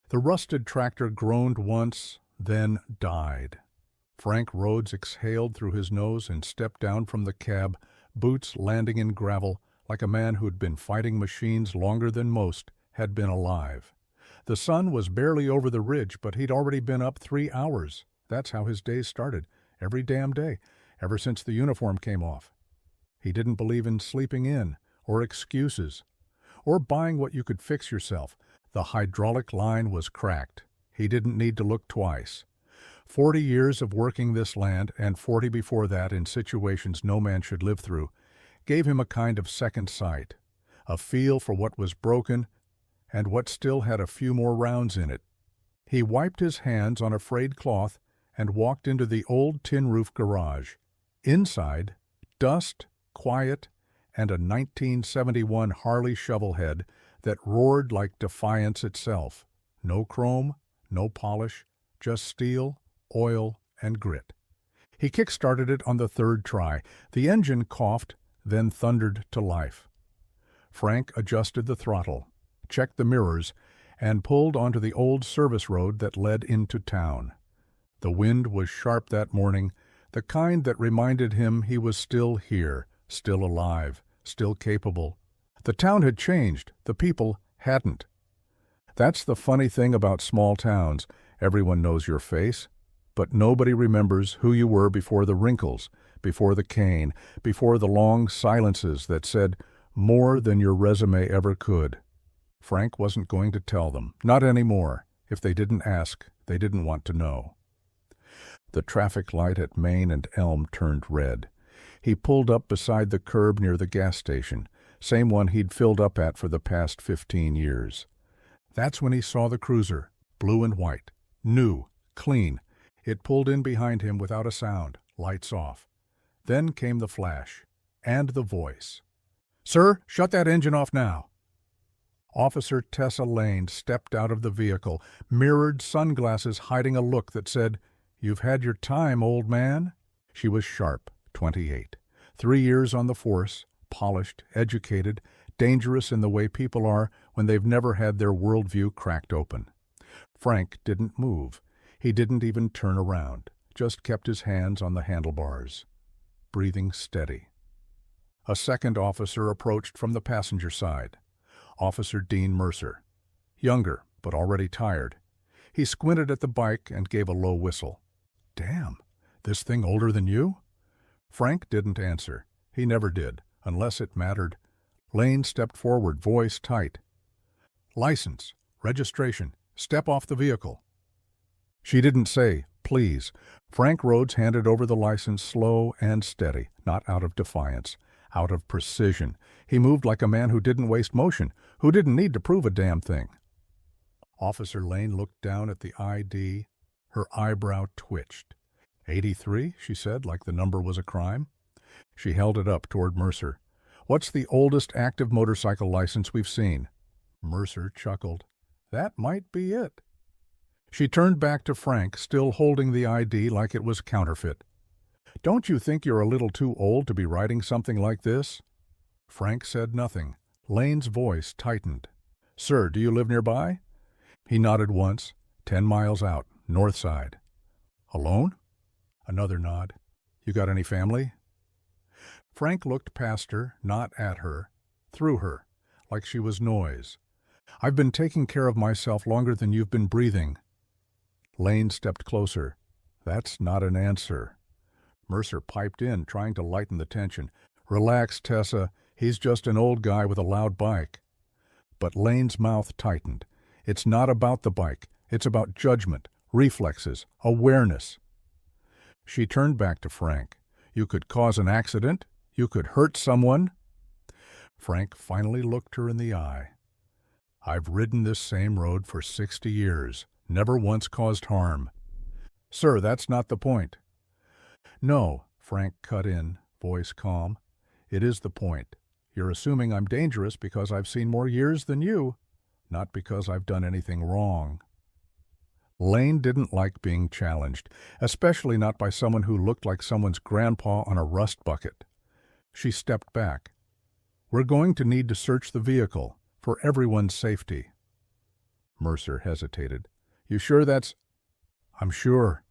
The rusted tractor groaned once, then died. Frank Rhoades exhaled through his nose and stepped down from the cab, boots landing in gravel, like a man who'd been fighting machines longer than most had been alive. The sun was barely over the ridge, but he'd already been up 3 hours. That's how his days started, every damn day, ever since the uniform came off. He didn't believe in sleeping in, or excuses, or buying what you could fix yourself. The hydraulic line was cracked. He didn't need to look twice. 40 years of working this land, and 40 before that in situations no man should live through, gave him a kind of second sight, a feel for what was broken and what still had a few more rounds in it. He wiped his hands on a frayed cloth and walked into the old tin-roof garage. Inside, dust, quiet, and a 1971 Harley shovelhead that roared like defiance itself. No chrome, no polish, just steel, oil, and grit. He kick-started it on the third try. The engine coughed, then thundered to life. Frank adjusted the throttle, checked the mirrors, and pulled onto the old service road that led into town. The wind was sharp that morning, the kind that reminded him he was still here, still alive, still capable. The town had changed, the people hadn't. That's the funny thing about small towns. Everyone knows your face, but nobody remembers who you were before the wrinkles, before the cane, before the long silences that said more than your resume ever could. Frank wasn't going to tell them, not anymore. If they didn't ask, they didn't want to know. The traffic light at Main and Elm turned red. He pulled up beside the curb near the gas station, same one he'd filled up at for the past 15 years. That's when he saw the cruiser, blue and white, new, clean. It pulled in behind him without a sound, lights off. Then came the flash, and the voice. "Sir, shut that engine off now." Officer Tessa Lane stepped out of the vehicle, mirrored sunglasses hiding a look that said, "You've had your time, old man." She was sharp, 28. 3 years on the force, polished, educated, dangerous in the way people are when they've never had their worldview cracked open. Frank didn't move. He didn't even turn around, just kept his hands on the handlebars, breathing steady. A second officer approached from the passenger side. Officer Dean Mercer. Younger, but already tired. He squinted at the bike and gave a low whistle. "Damn, this thing older than you?" Frank didn't answer. He never did, unless it mattered. Lane stepped forward, voice tight. "License, registration, step off the vehicle." She didn't say, "Please." Frank Rhoades handed over the license slow and steady, not out of defiance, out of precision. He moved like a man who didn't waste motion, who didn't need to prove a damn thing. Officer Lane looked down at the ID. Her eyebrow twitched. 83, she said, like the number was a crime. She held it up toward Mercer. "What's the oldest active motorcycle license we've seen?" Mercer chuckled. "That might be it." She turned back to Frank, still holding the ID like it was counterfeit. "Don't you think you're a little too old to be riding something like this?" Frank said nothing. Lane's voice tightened. "Sir, do you live nearby?" He nodded once. 10 miles out, north side. "Alone?" Another nod. "You got any family?" Frank looked past her, not at her, through her, like she was noise. "I've been taking care of myself longer than you've been breathing." Lane stepped closer. "That's not an answer." Mercer piped in, trying to lighten the tension. "Relax, Tessa. He's just an old guy with a loud bike." But Lane's mouth tightened. "It's not about the bike. It's about judgment, reflexes, awareness." She turned back to Frank. "You could cause an accident. You could hurt someone." Frank finally looked her in the eye. "I've ridden this same road for 60 years. Never once caused harm." "Sir, that's not the point." "No," Frank cut in, voice calm. "It is the point. You're assuming I'm dangerous because I've seen more years than you, not because I've done anything wrong." Lane didn't like being challenged, especially not by someone who looked like someone's grandpa on a rust bucket. She stepped back. "We're going to need to search the vehicle, for everyone's safety." Mercer hesitated. "You sure that's—" "I'm sure."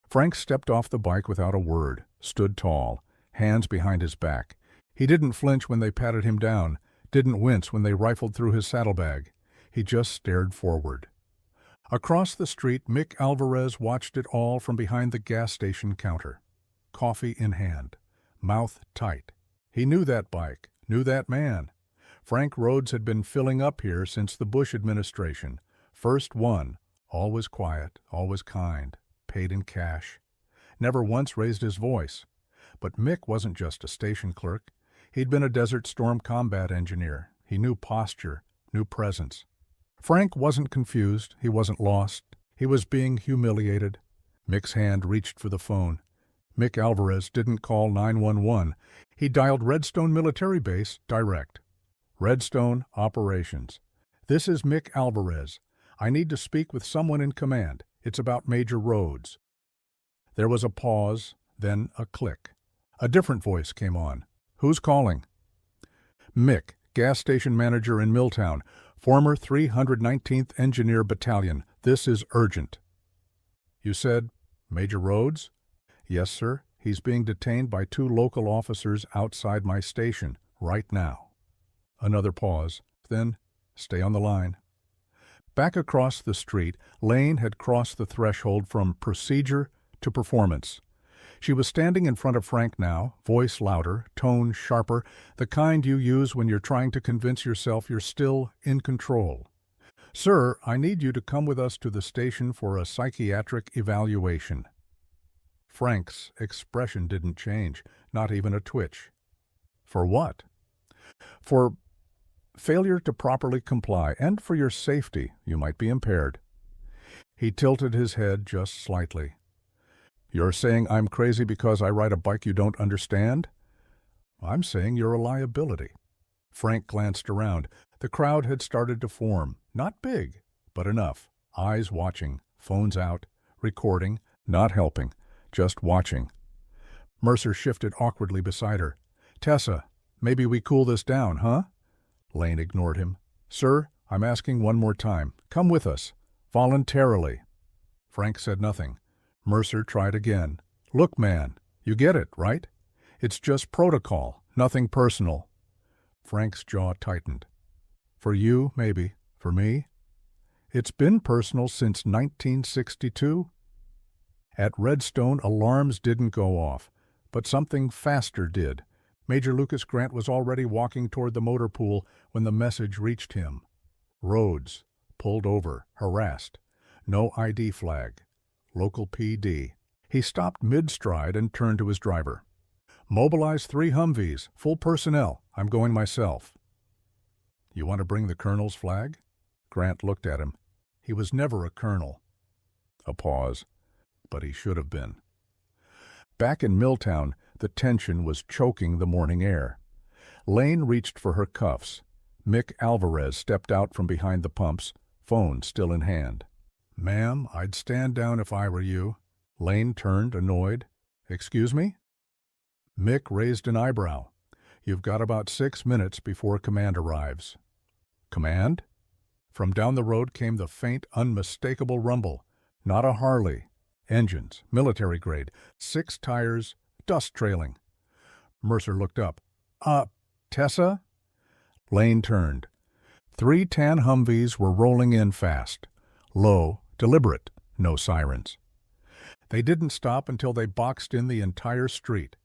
Frank stepped off the bike without a word, stood tall, hands behind his back. He didn't flinch when they patted him down, didn't wince when they rifled through his saddlebag. He just stared forward. Across the street, Mick Alvarez watched it all from behind the gas station counter. Coffee in hand, mouth tight. He knew that bike, knew that man. Frank Rhoades had been filling up here since the Bush administration. First one, always quiet, always kind, paid in cash. Never once raised his voice. But Mick wasn't just a station clerk. He'd been a Desert Storm combat engineer. He knew posture, knew presence. Frank wasn't confused. He wasn't lost. He was being humiliated. Mick's hand reached for the phone. Mick Alvarez didn't call 911. He dialed Redstone Military Base direct. "Redstone Operations. This is Mick Alvarez. I need to speak with someone in command. It's about Major Rhoades." There was a pause, then a click. A different voice came on. "Who's calling?" "Mick, gas station manager in Milltown, former 319th Engineer Battalion. This is urgent." "You said Major Rhoades?" "Yes, sir. He's being detained by 2 local officers outside my station, right now." Another pause. Then, "Stay on the line." Back across the street, Lane had crossed the threshold from procedure to performance. She was standing in front of Frank now, voice louder, tone sharper, the kind you use when you're trying to convince yourself you're still in control. "Sir, I need you to come with us to the station for a psychiatric evaluation." Frank's expression didn't change, not even a twitch. "For what?" "For failure to properly comply, and for your safety. You might be impaired." He tilted his head just slightly. "You're saying I'm crazy because I ride a bike you don't understand?" "I'm saying you're a liability." Frank glanced around. The crowd had started to form. Not big, but enough. Eyes watching, phones out, recording, not helping, just watching. Mercer shifted awkwardly beside her. "Tessa, maybe we cool this down, huh?" Lane ignored him. "Sir, I'm asking one more time. Come with us. Voluntarily." Frank said nothing. Mercer tried again. "Look, man, you get it, right? It's just protocol, nothing personal." Frank's jaw tightened. "For you, maybe. For me? It's been personal since 1962. At Redstone, alarms didn't go off, but something faster did. Major Lucas Grant was already walking toward the motor pool when the message reached him. Rhoades, pulled over, harassed. No ID flag. Local PD. He stopped mid-stride and turned to his driver. "Mobilize 3 Humvees, full personnel. I'm going myself." "You want to bring the colonel's flag?" Grant looked at him. He was never a colonel. A pause. But he should have been. Back in Milltown, the tension was choking the morning air. Lane reached for her cuffs. Mick Alvarez stepped out from behind the pumps, phone still in hand. "Ma'am, I'd stand down if I were you." Lane turned, annoyed. "Excuse me?" Mick raised an eyebrow. "You've got about 6 minutes before command arrives." "Command?" From down the road came the faint, unmistakable rumble. Not a Harley. Engines, military grade, 6 tires, dust trailing. Mercer looked up. Tessa?" Lane turned. 3 tan Humvees were rolling in fast. Low, deliberate, no sirens. They didn't stop until they boxed in the entire street.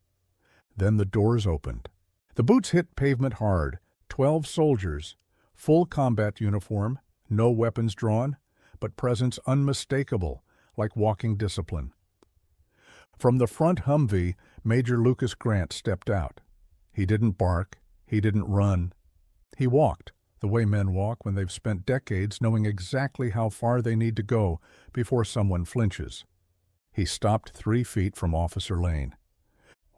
Then the doors opened. The boots hit pavement hard. 12 soldiers, full combat uniform, no weapons drawn, but presence unmistakable, like walking discipline. From the front Humvee, Major Lucas Grant stepped out. He didn't bark. He didn't run. He walked, the way men walk when they've spent decades knowing exactly how far they need to go before someone flinches. He stopped 3 feet from Officer Lane.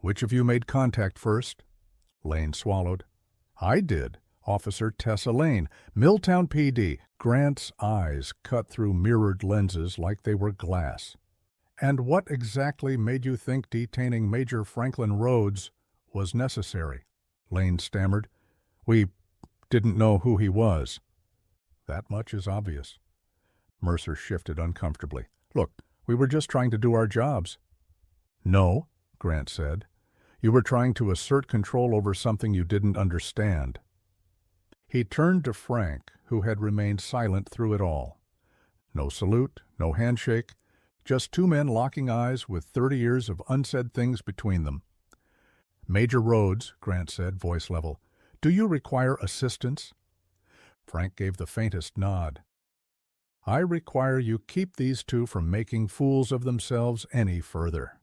"Which of you made contact first?" Lane swallowed. "I did. Officer Tessa Lane, Milltown PD." Grant's eyes cut through mirrored lenses like they were glass. "And what exactly made you think detaining Major Franklin Rhoades was necessary?" Lane stammered. "We didn't know who he was." "That much is obvious." Mercer shifted uncomfortably. "Look, we were just trying to do our jobs." "No," Grant said. "You were trying to assert control over something you didn't understand." He turned to Frank, who had remained silent through it all. No salute, no handshake, just two men locking eyes with 30 years of unsaid things between them. "Major Rhoades," Grant said, voice level, "do you require assistance?" Frank gave the faintest nod. "I require you keep these two from making fools of themselves any further."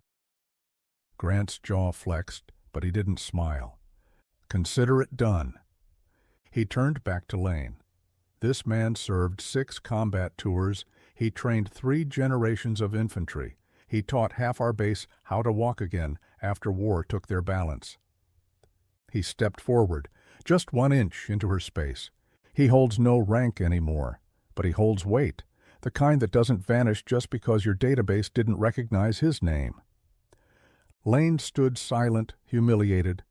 Grant's jaw flexed, but he didn't smile. "Consider it done." He turned back to Lane. This man served 6 combat tours. He trained 3 generations of infantry. He taught half our base how to walk again after war took their balance. He stepped forward, just 1 inch into her space. He holds no rank anymore, but he holds weight, the kind that doesn't vanish just because your database didn't recognize his name. Lane stood silent, humiliated,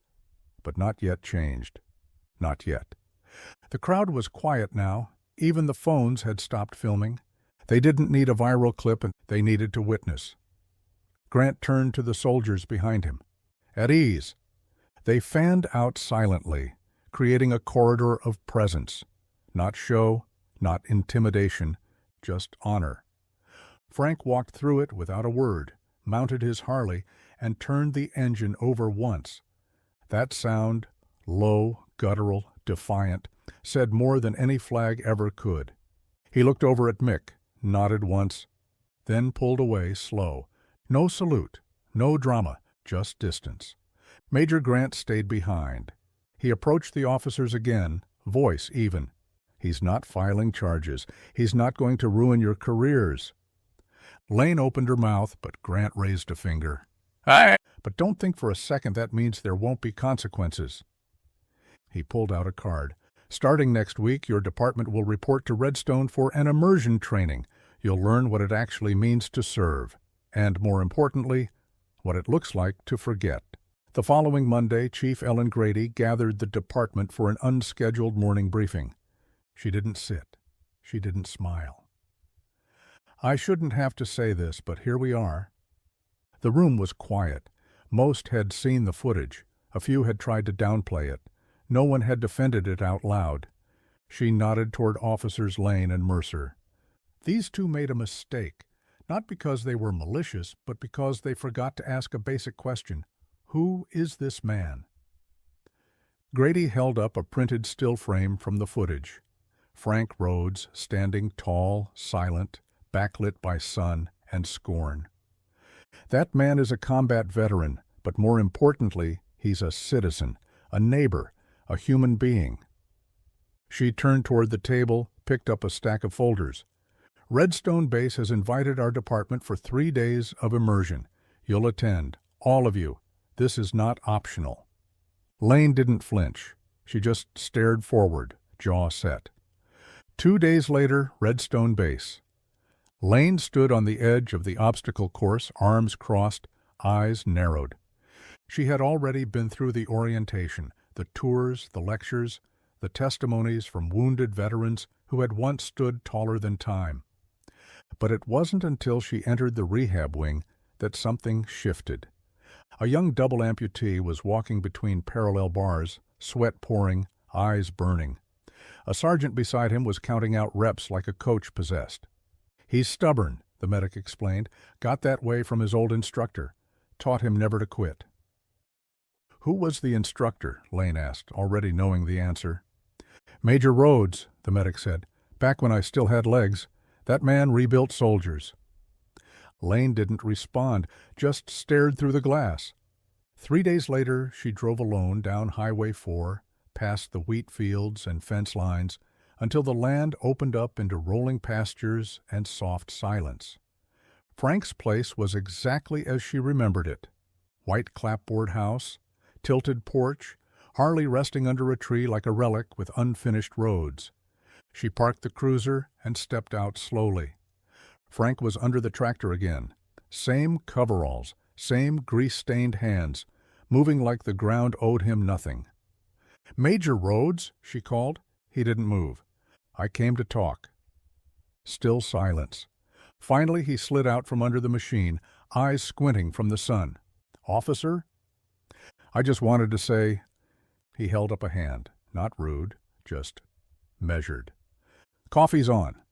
but not yet changed. Not yet. The crowd was quiet now. Even the phones had stopped filming. They didn't need a viral clip, and they needed to witness. Grant turned to the soldiers behind him. "At ease." They fanned out silently, creating a corridor of presence. Not show, not intimidation, just honor. Frank walked through it without a word, mounted his Harley, and turned the engine over once. That sound, low, guttural, defiant, said more than any flag ever could. He looked over at Mick, nodded once, then pulled away slow. No salute, no drama, just distance. Major Grant stayed behind. He approached the officers again, voice even. "He's not filing charges. He's not going to ruin your careers." Lane opened her mouth, but Grant raised a finger. "But don't think for a second that means there won't be consequences." He pulled out a card. "Starting next week, your department will report to Redstone for an immersion training. You'll learn what it actually means to serve, and more importantly, what it looks like to forget." The following Monday, Chief Ellen Grady gathered the department for an unscheduled morning briefing. She didn't sit. She didn't smile. "I shouldn't have to say this, but here we are." The room was quiet. Most had seen the footage. A few had tried to downplay it. No one had defended it out loud. She nodded toward Officers Lane and Mercer. These two made a mistake, not because they were malicious, but because they forgot to ask a basic question. Who is this man? Grady held up a printed still frame from the footage. Frank Rhoades, standing tall, silent, backlit by sun and scorn. That man is a combat veteran, but more importantly, he's a citizen, a neighbor, a human being. She turned toward the table, picked up a stack of folders. "Redstone Base has invited our department for 3 days of immersion. You'll attend, all of you. This is not optional." Lane didn't flinch. She just stared forward, jaw set. 2 days later, Redstone Base. Lane stood on the edge of the obstacle course, arms crossed, eyes narrowed. She had already been through the orientation, the tours, the lectures, the testimonies from wounded veterans who had once stood taller than time. But it wasn't until she entered the rehab wing that something shifted. A young double amputee was walking between parallel bars, sweat pouring, eyes burning. A sergeant beside him was counting out reps like a coach possessed. "He's stubborn," the medic explained. "Got that way from his old instructor. Taught him never to quit." "Who was the instructor?" Lane asked, already knowing the answer. "Major Rhoades," the medic said. "Back when I still had legs. That man rebuilt soldiers." Lane didn't respond, just stared through the glass. 3 days later, she drove alone down Highway 4, past the wheat fields and fence lines, until the land opened up into rolling pastures and soft silence. Frank's place was exactly as she remembered it. White clapboard house, tilted porch, Harley resting under a tree like a relic with unfinished roads. She parked the cruiser and stepped out slowly. Frank was under the tractor again. Same coveralls, same grease-stained hands, moving like the ground owed him nothing. "Major Rhoades," she called. He didn't move. "I came to talk." Still silence. Finally, he slid out from under the machine, eyes squinting from the sun. "Officer?" "I just wanted to say—" He held up a hand, not rude, just measured. "Coffee's on."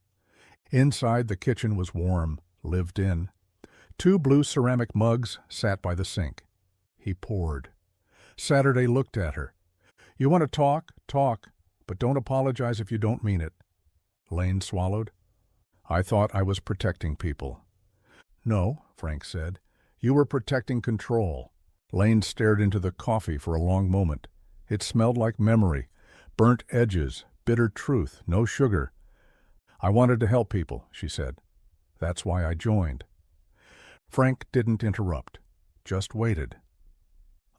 Inside, the kitchen was warm, lived in. 2 blue ceramic mugs sat by the sink. He poured. Saturday looked at her. "You want to talk? Talk, but don't apologize if you don't mean it." Lane swallowed. "I thought I was protecting people." "No," Frank said. "You were protecting control." Lane stared into the coffee for a long moment. It smelled like memory, burnt edges, bitter truth, no sugar. "I wanted to help people," she said. "That's why I joined." Frank didn't interrupt, just waited.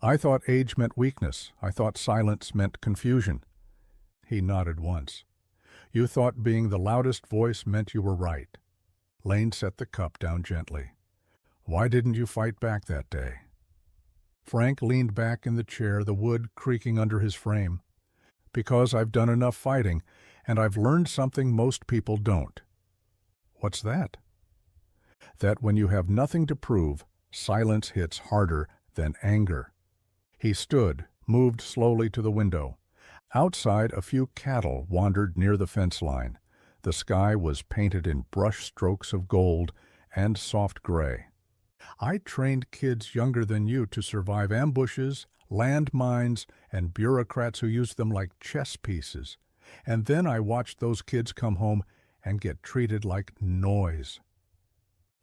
"I thought age meant weakness. I thought silence meant confusion." He nodded once. "You thought being the loudest voice meant you were right." Lane set the cup down gently. "Why didn't you fight back that day?" Frank leaned back in the chair, the wood creaking under his frame. "Because I've done enough fighting, and I've learned something most people don't." "What's that?" "That when you have nothing to prove, silence hits harder than anger." He stood, moved slowly to the window. Outside, a few cattle wandered near the fence line. The sky was painted in brush strokes of gold and soft gray. "I trained kids younger than you to survive ambushes, landmines, and bureaucrats who used them like chess pieces. And then I watched those kids come home and get treated like noise."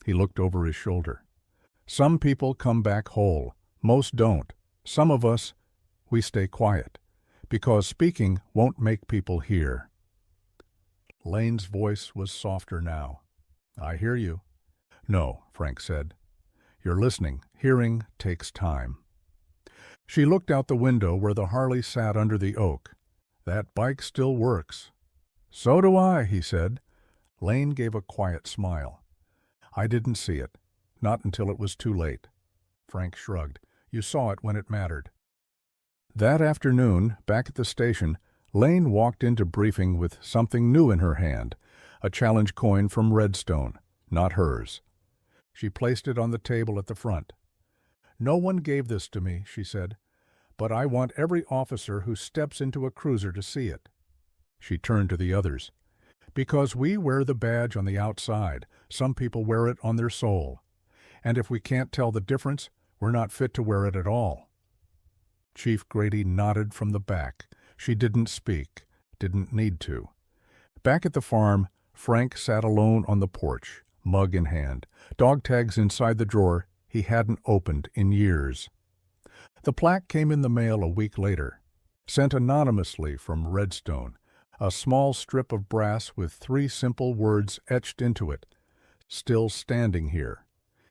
He looked over his shoulder. "Some people come back whole. Most don't. Some of us, we stay quiet, because speaking won't make people hear." Lane's voice was softer now. "I hear you." "No," Frank said. "You're listening. Hearing takes time." She looked out the window where the Harley sat under the oak. "That bike still works." "So do I," he said. Lane gave a quiet smile. "I didn't see it. Not until it was too late." Frank shrugged. "You saw it when it mattered." That afternoon, back at the station, Lane walked into briefing with something new in her hand, a challenge coin from Redstone, not hers. She placed it on the table at the front. "No one gave this to me," she said, "but I want every officer who steps into a cruiser to see it." She turned to the others. "Because we wear the badge on the outside, some people wear it on their soul. And if we can't tell the difference, we're not fit to wear it at all." Chief Grady nodded from the back. She didn't speak, didn't need to. Back at the farm, Frank sat alone on the porch, mug in hand, dog tags inside the drawer he hadn't opened in years. The plaque came in the mail a week later, sent anonymously from Redstone, a small strip of brass with 3 simple words etched into it, "Still standing here."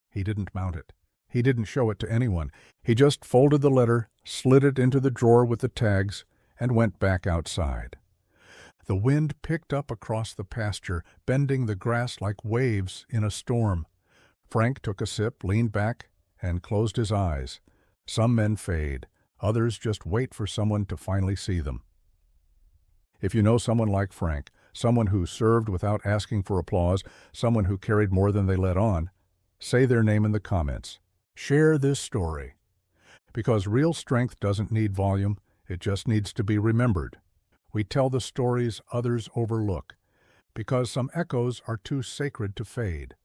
He didn't mount it. He didn't show it to anyone. He just folded the letter, slid it into the drawer with the tags, and went back outside. The wind picked up across the pasture, bending the grass like waves in a storm. Frank took a sip, leaned back, and closed his eyes. Some men fade. Others just wait for someone to finally see them. If you know someone like Frank, someone who served without asking for applause, someone who carried more than they let on, say their name in the comments. Share this story. Because real strength doesn't need volume, it just needs to be remembered. We tell the stories others overlook, because some echoes are too sacred to fade.